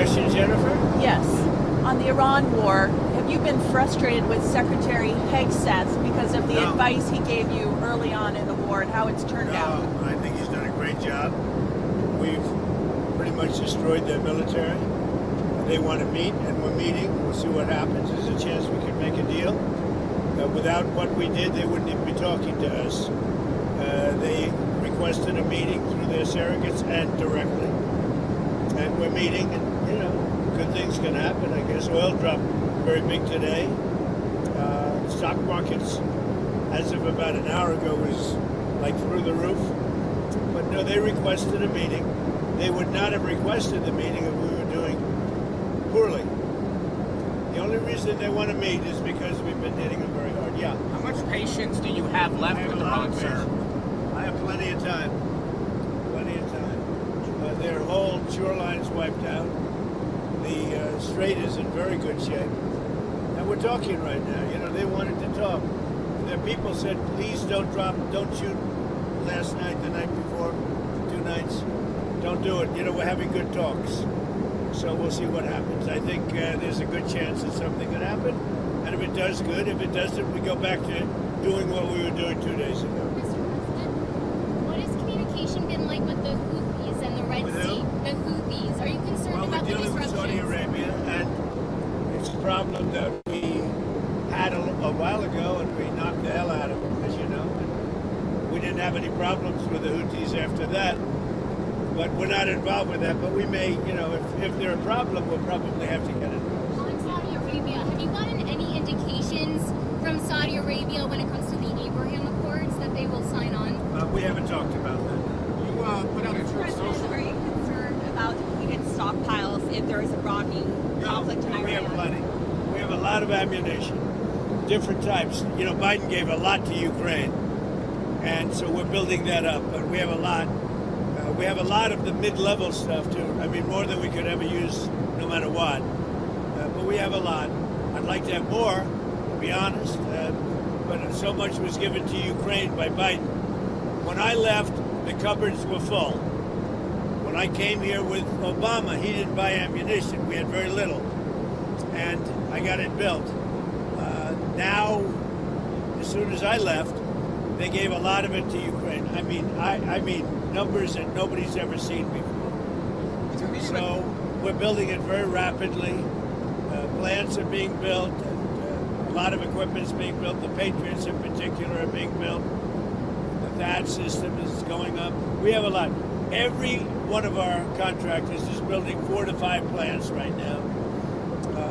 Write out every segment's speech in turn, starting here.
question, Jennifer? Yes. On the Iran war, have you been frustrated with Secretary Hegseth because of the advice he gave you early on in the war and how it's turned out? I think he's done a great job. We've pretty much destroyed their military. They want to meet, and we're meeting. We'll see what happens. There's a chance we could make a deal. Without what we did, they wouldn't even be talking to us. They requested a meeting through their surrogates and directly. And we're meeting, and, good things can happen. I guess oil dropped very big today. Stock markets, as of about an hour ago, was like through the roof. But no, they requested a meeting. They would not have requested the meeting if we were doing poorly. The only reason they want to meet is because we've been hitting them very hard. Yeah. How much patience do you have left with Iran, sir? I have plenty of time. Plenty of time. Their whole shoreline's wiped out. The strait is in very good shape. And we're talking right now. They wanted to talk. Their people said, please don't shoot last night, the night before, 2 nights. Don't do it. We're having good talks. So we'll see what happens. I think there's a good chance that something could happen. And if it does, good. If it doesn't, we go back to doing what we were doing 2 days ago. Mr. President, what has communication been like with the Houthis and the Red Sea? The Houthis. Are you concerned about the disruptions? We're dealing with Saudi Arabia, and it's a problem that we had a while ago, and we knocked the hell out of them, as you know. And we didn't have any problems with the Houthis after that. But we're not involved with that. But we may, if they're a problem, we'll probably have to get it. On Saudi Arabia, have you gotten any indications from Saudi Arabia when it comes to the Abraham Accords that they will sign on? We haven't talked about that. You put out a truth social. Are you concerned about depleted stockpiles if there is a broadening conflict in Iran? We have plenty. We have a lot of ammunition, different types. Biden gave a lot to Ukraine, and so we're building that up. But we have a lot. We have a lot of the mid-level stuff, too. I mean, more than we could ever use, no matter what. But we have a lot. I'd like to have more, to be honest. But so much was given to Ukraine by Biden. When I left, the cupboards were full. When I came here with Obama, he didn't buy ammunition. We had very little. And I got it built. Now, as soon as I left, they gave a lot of it to Ukraine. I mean, numbers that nobody's ever seen before. So we're building it very rapidly. Plants are being built. And, a lot of equipment's being built. The Patriots in particular are being built. The THAAD system is going up. We have a lot. Every one of our contractors is building 4 to 5 plants right now.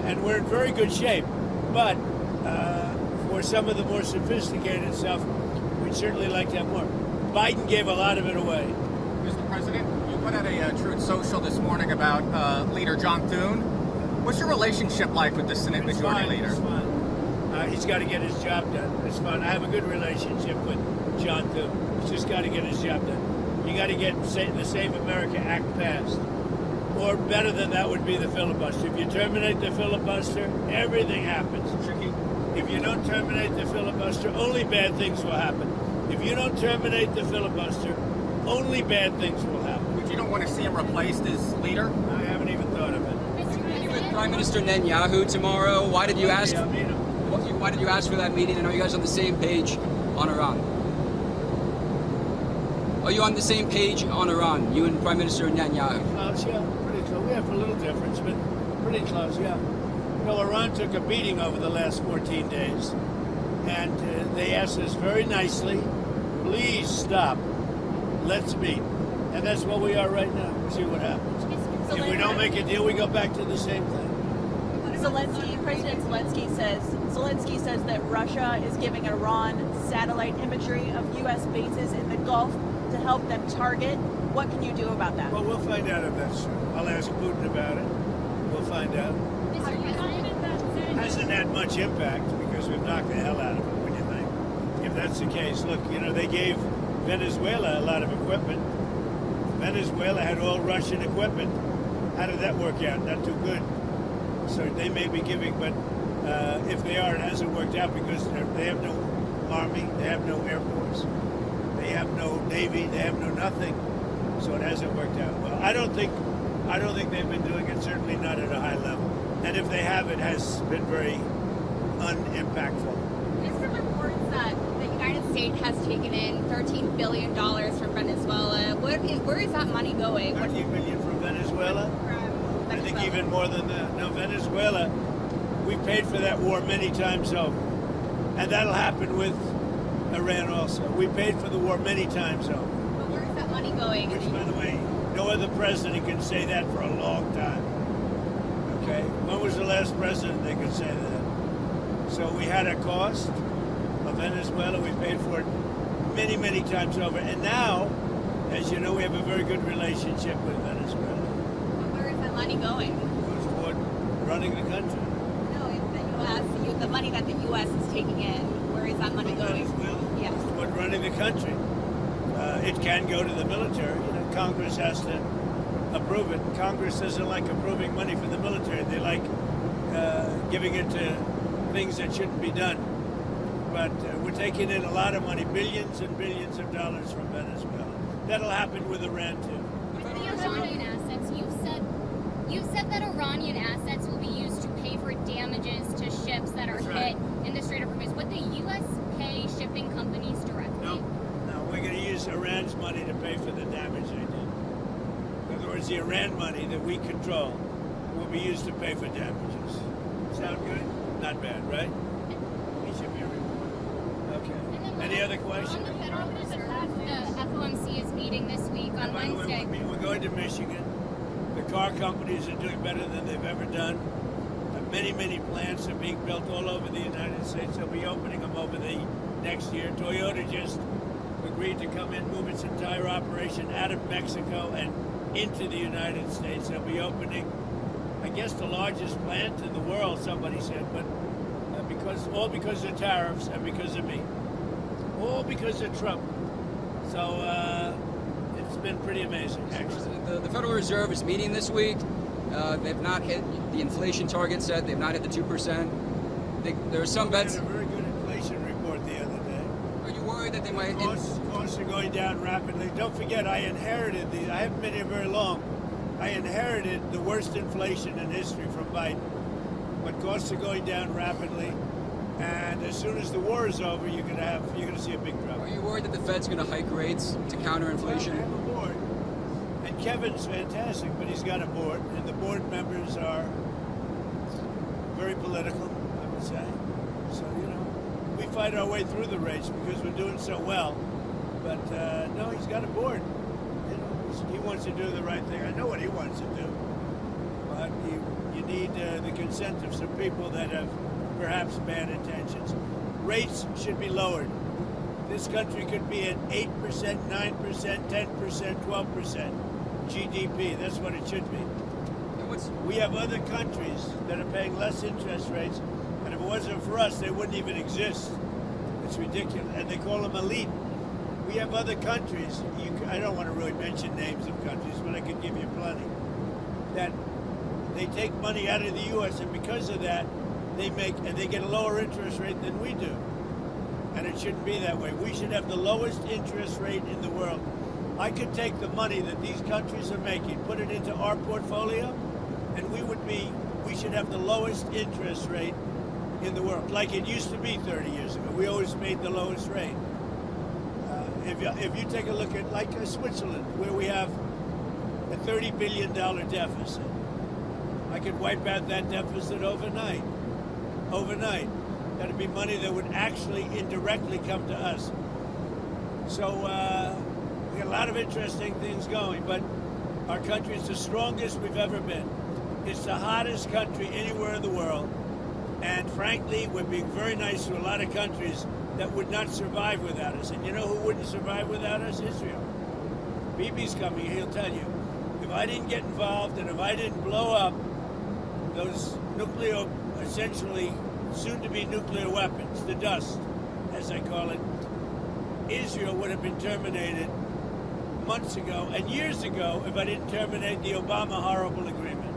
And we're in very good shape. But for some of the more sophisticated stuff, we'd certainly like to have more. Biden gave a lot of it away. Mr. President, you put out a Truth Social this morning about Leader John Thune. What's your relationship like with the Senate Majority Leader? It's fine. He's got to get his job done. It's fun. I have a good relationship with John Thune. He's just got to get his job done. You got to get the Save America Act passed. Or better than that would be the filibuster. If you terminate the filibuster, everything happens. If you don't terminate the filibuster, only bad things will happen. If you don't terminate the filibuster, only bad things will happen. But you don't want to see him replaced as leader? I haven't even thought of it. Meeting with Prime Minister Netanyahu tomorrow. Why did you ask? Why did you ask for that meeting? And are you guys on the same page on Iran? Are you on the same page on Iran? You and Prime Minister Netanyahu? Close, yeah, pretty close. We have a little difference, but pretty close, yeah. Iran took a beating over the last 14 days, and they asked us very nicely, please stop, let's meet. And that's what we are right now. We'll see what happens. If we don't make a deal, we go back to the same thing. President Zelensky says that Russia is giving Iran satellite imagery of U.S. bases in the Gulf to help them target. What can you do about that? Well, we'll find out if that's true. I'll ask Putin about it. We'll find out. It hasn't had much impact because we've knocked the hell out of it, what do you think? If that's the case, look, they gave Venezuela a lot of equipment. Venezuela had all Russian equipment. How did that work out? Not too good. So they may be giving, but if they are, it hasn't worked out because they have no army, they have no air force, they have no navy, they have no nothing. So it hasn't worked out. Well, I don't think I don't think they've been doing it, certainly not at a high level. And if they have, it has been very unimpactful. Is there reports that the United States has taken in $13 billion from Venezuela? Where is that money going? 13 billion from Venezuela? I think even more than that. No, Venezuela, we paid for that war many times over. And that'll happen with Iran also. We paid for the war many times over. But where is that money going? Which, by the way, no other president can say that for a long time. Okay? When was the last president they could say that? So we had a cost of Venezuela. We paid for it many, many times over. And now, as you know, we have a very good relationship with Venezuela. But where is that money going? Goes toward running the country. No, in the U.S. The money that the U.S. is taking in, where is that money going? Venezuela? Yes. Toward running the country. It can go to the military. You know, Congress has to approve it. Congress doesn't like approving money for the military. They like giving it to things that shouldn't be done. But we're taking in a lot of money, billions and billions of dollars from Venezuela. That'll happen with Iran too. With the Iranian assets, you've said that Iranian assets will be used to pay for damages to ships that are That's right. hit in the Strait of Hormuz. Would the U.S. pay shipping companies directly? No, we're going to use Iran's money to pay for the damage they did. In other words, the Iran money that we control will be used to pay for damages. Sound good? Not bad, right? He should be a report. Okay. Any other questions? On the Federal Reserve, the FOMC is meeting this week on By the way, Wednesday. we're going to Michigan. The car companies are doing better than they've ever done. Many, many plants are being built all over the United States. They'll be opening them over the next year. Toyota just agreed to come in, move its entire operation out of Mexico and into the United States. They'll be opening, I guess, the largest plant in the world, somebody said, but because of tariffs and because of me. All because of Trump. So it's been pretty amazing, actually. The Federal Reserve is meeting this week. They've not hit the inflation target set. They've not hit the 2%. There are some We had bets. a very good inflation report the other day. Are you worried that they might? Costs are going down rapidly. Don't forget, I inherited these. I haven't been here very long. I inherited the worst inflation in history from Biden. But costs are going down rapidly, and as soon as the war is over, you're gonna see a big drop. Are you worried that the Fed's going to hike rates to counter inflation? Well, I have a board, and Kevin's fantastic, but he's got a board, and the board members are very political, I would say. So, you know, we fight our way through the race because we're doing so well. But no, he's got a board. You know, he wants to do the right thing. I know what he wants to do, but you need the consent of some people that have perhaps bad intentions. Rates should be lowered. This country could be at 8%, 9%, 10%, 12% GDP. That's what it should be. We have other countries that are paying less interest rates, and if it wasn't for us, they wouldn't even exist. It's ridiculous, and they call them elite. We have other countries, I don't want to really mention names of countries, but I could give you plenty, that they take money out of the U.S., and because of that, they get a lower interest rate than we do. And it shouldn't be that way. We should have the lowest interest rate in the world. I could take the money that these countries are making, put it into our portfolio, and we should have the lowest interest rate in the world, like it used to be 30 years ago. We always made the lowest rate. If you take a look at like Switzerland, where we have a $30 billion deficit, I could wipe out that deficit overnight. Overnight. That'd be money that would actually indirectly come to us. So we got a lot of interesting things going, but our country is the strongest we've ever been. It's the hottest country anywhere in the world. And frankly, we're being very nice to a lot of countries that would not survive without us. And you know who wouldn't survive without us? Israel. Bibi's coming, he'll tell you. If I didn't get involved and if I didn't blow up those nuclear, essentially soon-to-be nuclear weapons, the dust, as I call it, Israel would have been terminated months ago and years ago if I didn't terminate the Obama horrible agreement.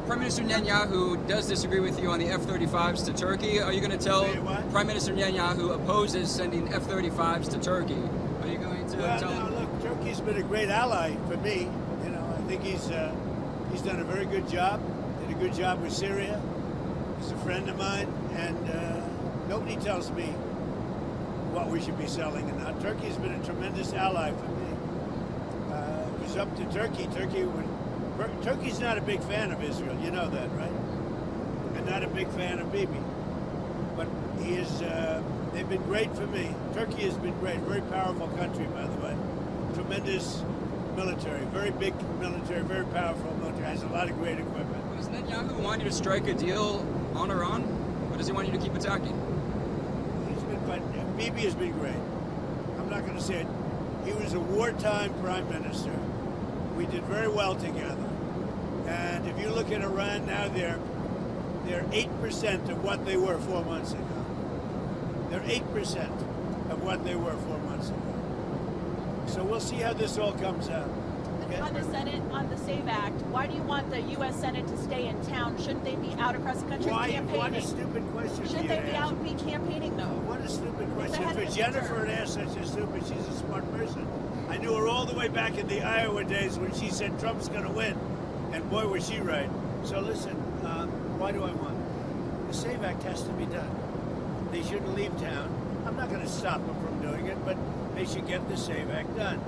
Prime Minister Netanyahu does disagree with you on the F-35s to Turkey. Are you going to tell Say what? Prime Minister Netanyahu opposes sending F-35s to Turkey? Are you going to Well, tell now, him? look, Turkey's been a great ally for me. You know, I think he's done a very good job. Did a good job with Syria. He's a friend of mine, and nobody tells me what we should be selling and not. Turkey's been a tremendous ally for me. It was up to Turkey. Turkey's not a big fan of Israel. You know that, right? And not a big fan of Bibi. But he is. They've been great for me. Turkey has been great. Very powerful country, by the way. Tremendous military. Very big military. Very powerful military. Has a lot of great equipment. Does Netanyahu want you to strike a deal on Iran, or does he want you to keep attacking? Bibi has been great. I'm not going to say it. He was a wartime prime minister. We did very well together. And if you look at Iran now, they're 8% of what they were 4 months ago. They're 8% of what they were 4 months ago. So we'll see how this all comes out. Okay? On the Senate, on the SAVE Act, why do you want the U.S. Senate to stay in town? Shouldn't they be out across the country campaigning? What a stupid question. Shouldn't they be out and be campaigning, though? What a stupid question. ahead of For the Jennifer midterm. to ask such a stupid, she's a smart person. I knew her all the way back in the Iowa days when she said Trump's going to win. And boy, was she right. So listen, why do I want? The SAVE Act has to be done. They shouldn't leave town. I'm not going to stop them from doing it, but they should get the SAVE Act done.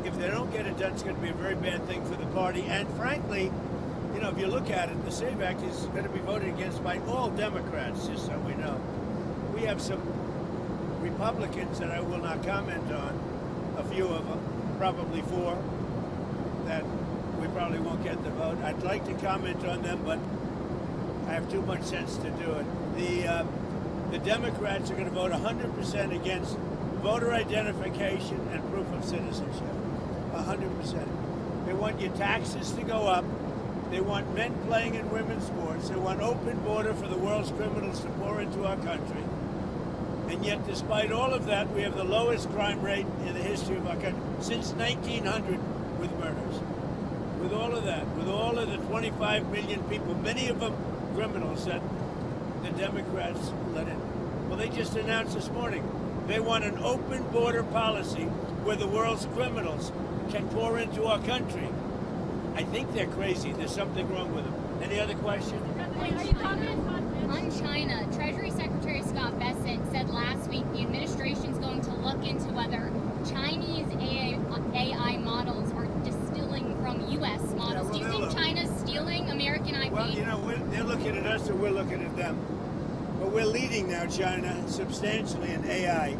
If they don't get it done, it's going to be a very bad thing for the party. And frankly, you know, if you look at it, the SAVE Act is going to be voted against by all Democrats, just so we know. We have some Republicans that I will not comment on, a few of them, probably 4, that we probably won't get the vote. I'd like to comment on them, but I have too much sense to do it. The Democrats are going to vote 100% against voter identification and proof of citizenship. 100%. They want your taxes to go up. They want men playing in women's sports. They want open border for the world's criminals to pour into our country. And yet, despite all of that, we have the lowest crime rate in the history of our country since 1900 with murders. With all of that, with all of the 25 million people, many of them criminals that the Democrats let in. Well, they just announced this morning they want an open border policy where the world's criminals can pour into our country. I think they're crazy. There's something wrong with them. Any other question? On China, Treasury Secretary Scott Bessent said last week the administration's going to look into whether Chinese AI models are distilling from U.S. models. Do you think China's stealing American IP? Well, you know, they're looking at us or we're looking at them. But we're leading now China substantially in AI,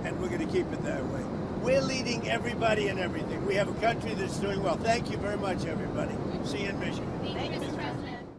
and we're going to keep it that way. We're leading everybody and everything. We have a country that's doing well. Thank you very much, everybody. See you in Michigan. Thank you, Mr. President.